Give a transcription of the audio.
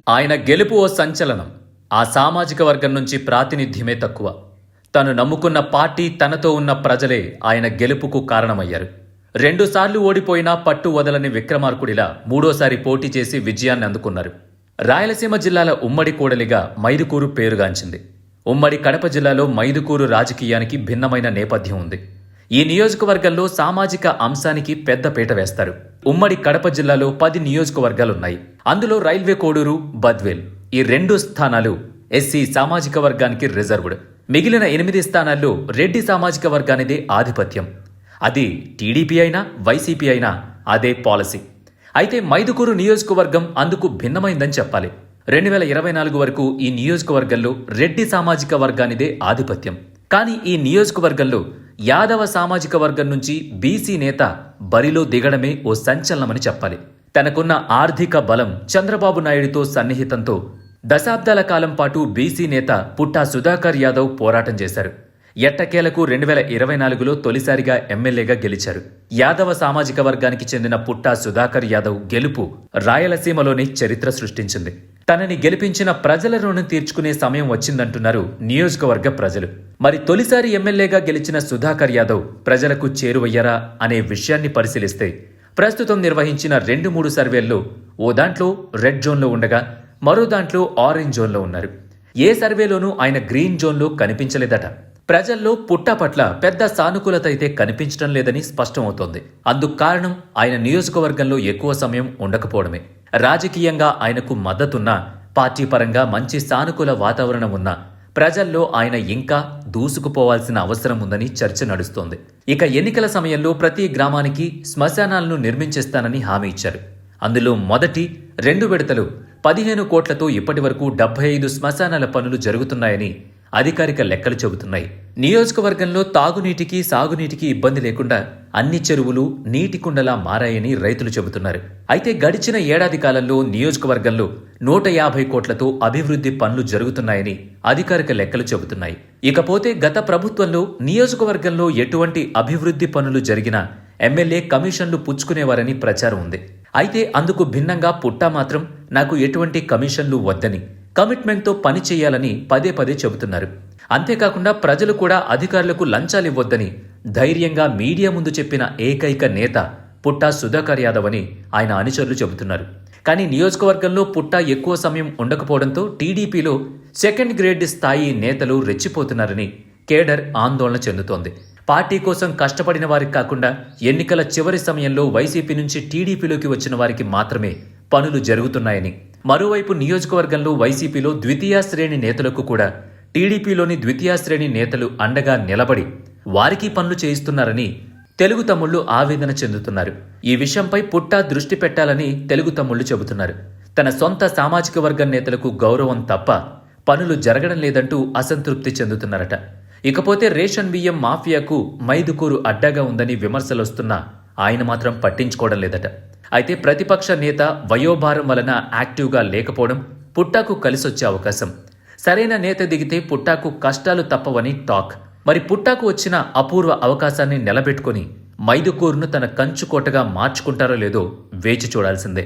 ఆయన గెలుపు ఓ సంచలనం. ఆ సామాజిక వర్గం నుంచి ప్రాతినిధ్యమే తక్కువ. తను నమ్ముకున్న పార్టీ, తనతో ఉన్న ప్రజలే ఆయన గెలుపుకు కారణమయ్యారు. 2 సార్లు ఓడిపోయినా పట్టు వదలని విక్రమార్కుడిలా మూడోసారి పోటీ చేసి విజయాన్ని అందుకున్నారు. రాయలసీమ జిల్లాల ఉమ్మడి కూడలిగా మైదుకూరు పేరుగాంచింది. ఉమ్మడి కడప జిల్లాలో మైదుకూరు రాజకీయానికి భిన్నమైన నేపథ్యం ఉంది. ఈ నియోజకవర్గంలో సామాజిక అంశానికి పెద్ద పీట వేస్తారు. ఉమ్మడి కడప జిల్లాలో 10 నియోజకవర్గాలున్నాయి. అందులో రైల్వే కోడూరు, బద్వేల్ ఈ 2 స్థానాలు ఎస్సీ సామాజిక వర్గానికి రిజర్వ్డ్. మిగిలిన 8 స్థానాల్లో రెడ్డి సామాజిక వర్గానిదే ఆధిపత్యం. అది టీడీపీ అయినా వైసీపీ అయినా అదే పాలసీ. అయితే మైదుకూరు నియోజకవర్గం అందుకు భిన్నమైందని చెప్పాలి. 2024 వరకు ఈ నియోజకవర్గంలో రెడ్డి సామాజిక వర్గానిదే ఆధిపత్యం. కానీ ఈ నియోజకవర్గంలో యాదవ సామాజిక వర్గం నుంచి బీసీ నేత బరిలో దిగడమే ఓ సంచలనమని చెప్పాలి. తనకున్న ఆర్థిక బలం, చంద్రబాబు నాయుడుతో సన్నిహితంతో దశాబ్దాల కాలం పాటు బీసీ నేత పుట్టా సుధాకర్ యాదవ్ పోరాటం చేశారు. ఎట్టకేలకు 2024లో తొలిసారిగా ఎమ్మెల్యేగా గెలిచారు. యాదవ సామాజిక వర్గానికి చెందిన పుట్టా సుధాకర్ యాదవ్ గెలుపు రాయలసీమలోనే చరిత్ర సృష్టించింది. తనని గెలిపించిన ప్రజల రుణం తీర్చుకునే సమయం వచ్చిందంటున్నారు నియోజకవర్గ ప్రజలు. మరి తొలిసారి ఎమ్మెల్యేగా గెలిచిన సుధాకర్ యాదవ్ ప్రజలకు చేరువయ్యారా అనే విషయాన్ని పరిశీలిస్తే ప్రస్తుతం నిర్వహించిన 2-3 సర్వేల్లో ఓ దాంట్లో రెడ్ జోన్లో ఉండగా మరో దాంట్లో ఆరెంజ్ జోన్లో ఉన్నారు. ఏ సర్వేలోనూ ఆయన గ్రీన్ జోన్లో కనిపించలేదట. ప్రజల్లో పుట్టా పట్ల పెద్ద సానుకూలత అయితే కనిపించడం లేదని స్పష్టమవుతోంది. అందుకు కారణం ఆయన నియోజకవర్గంలో ఎక్కువ సమయం ఉండకపోవడమే. రాజకీయంగా ఆయనకు మద్దతున్నా, పార్టీ పరంగా మంచి సానుకూల వాతావరణం ఉన్నా ప్రజల్లో ఆయన ఇంకా దూసుకుపోవాల్సిన అవసరం ఉందని చర్చ నడుస్తోంది. ఇక ఎన్నికల సమయంలో ప్రతి గ్రామానికి శ్మశానాలను నిర్మించేస్తానని హామీ ఇచ్చారు. అందులో మొదటి 2 విడతలు 15 కోట్లతో ఇప్పటి వరకు 75 శ్మశానాల పనులు జరుగుతున్నాయని అధికారిక లెక్కలు చెబుతున్నాయి. నియోజకవర్గంలో తాగునీటికి, సాగునీటికి ఇబ్బంది లేకుండా అన్ని చెరువులు నీటి కుండలా మారాయని రైతులు చెబుతున్నారు. అయితే గడిచిన ఏడాది కాలంలో నియోజకవర్గంలో 150 కోట్లతో అభివృద్ధి పనులు జరుగుతున్నాయని అధికారిక లెక్కలు చెబుతున్నాయి. ఇకపోతే గత ప్రభుత్వంలో నియోజకవర్గంలో ఎటువంటి అభివృద్ధి పనులు జరిగినా ఎమ్మెల్యే కమిషన్లు పుచ్చుకునేవారని ప్రచారం ఉంది. అయితే అందుకు భిన్నంగా పుట్టా మాత్రం నాకు ఎటువంటి కమిషన్లు వద్దని, కమిట్మెంట్తో పని చేయాలని పదే పదే చెబుతున్నారు. అంతేకాకుండా ప్రజలు కూడా అధికారులకు లంచాలివ్వొద్దని ధైర్యంగా మీడియా ముందు చెప్పిన ఏకైక నేత పుట్టా సుధాకర్ యాదవ్ అని ఆయన అనుచరులు చెబుతున్నారు. కానీ నియోజకవర్గంలో పుట్టా ఎక్కువ సమయం ఉండకపోవడంతో టీడీపీలో 2nd గ్రేడ్ స్థాయి నేతలు రెచ్చిపోతున్నారని కేడర్ ఆందోళన చెందుతోంది. పార్టీ కోసం కష్టపడిన వారికి కాకుండా ఎన్నికల చివరి సమయంలో వైసీపీ నుంచి టీడీపీలోకి వచ్చిన వారికి మాత్రమే పనులు జరుగుతున్నాయని, మరోవైపు నియోజకవర్గంలో వైసీపీలో ద్వితీయ శ్రేణి నేతలకు కూడా టీడీపీలోని ద్వితీయ శ్రేణి నేతలు అండగా నిలబడి వారికి పనులు చేయిస్తున్నారని తెలుగు తమ్ముళ్లు ఆవేదన చెందుతున్నారు. ఈ విషయంపై పుట్టా దృష్టి పెట్టాలని తెలుగు తమ్ముళ్లు చెబుతున్నారు. తన సొంత సామాజిక వర్గం నేతలకు గౌరవం తప్ప పనులు జరగడం లేదంటూ అసంతృప్తి చెందుతున్నారట. ఇకపోతే రేషన్ బియ్యం మాఫియాకు మైదుకూరు అడ్డాగా ఉందని విమర్శలొస్తున్నా ఆయన మాత్రం పట్టించుకోవడం లేదట. అయితే ప్రతిపక్ష నేత వయోభారం వలన యాక్టివ్గా లేకపోవడం పుట్టాకు కలిసొచ్చే అవకాశం. సరైన నేత దిగితే పుట్టాకు కష్టాలు తప్పవని టాక్. మరి పుట్టాకు వచ్చిన అపూర్వ అవకాశాన్ని నిలబెట్టుకుని మైదుకూరును తన కంచుకోటగా మార్చుకుంటారో లేదో వేచి చూడాల్సిందే.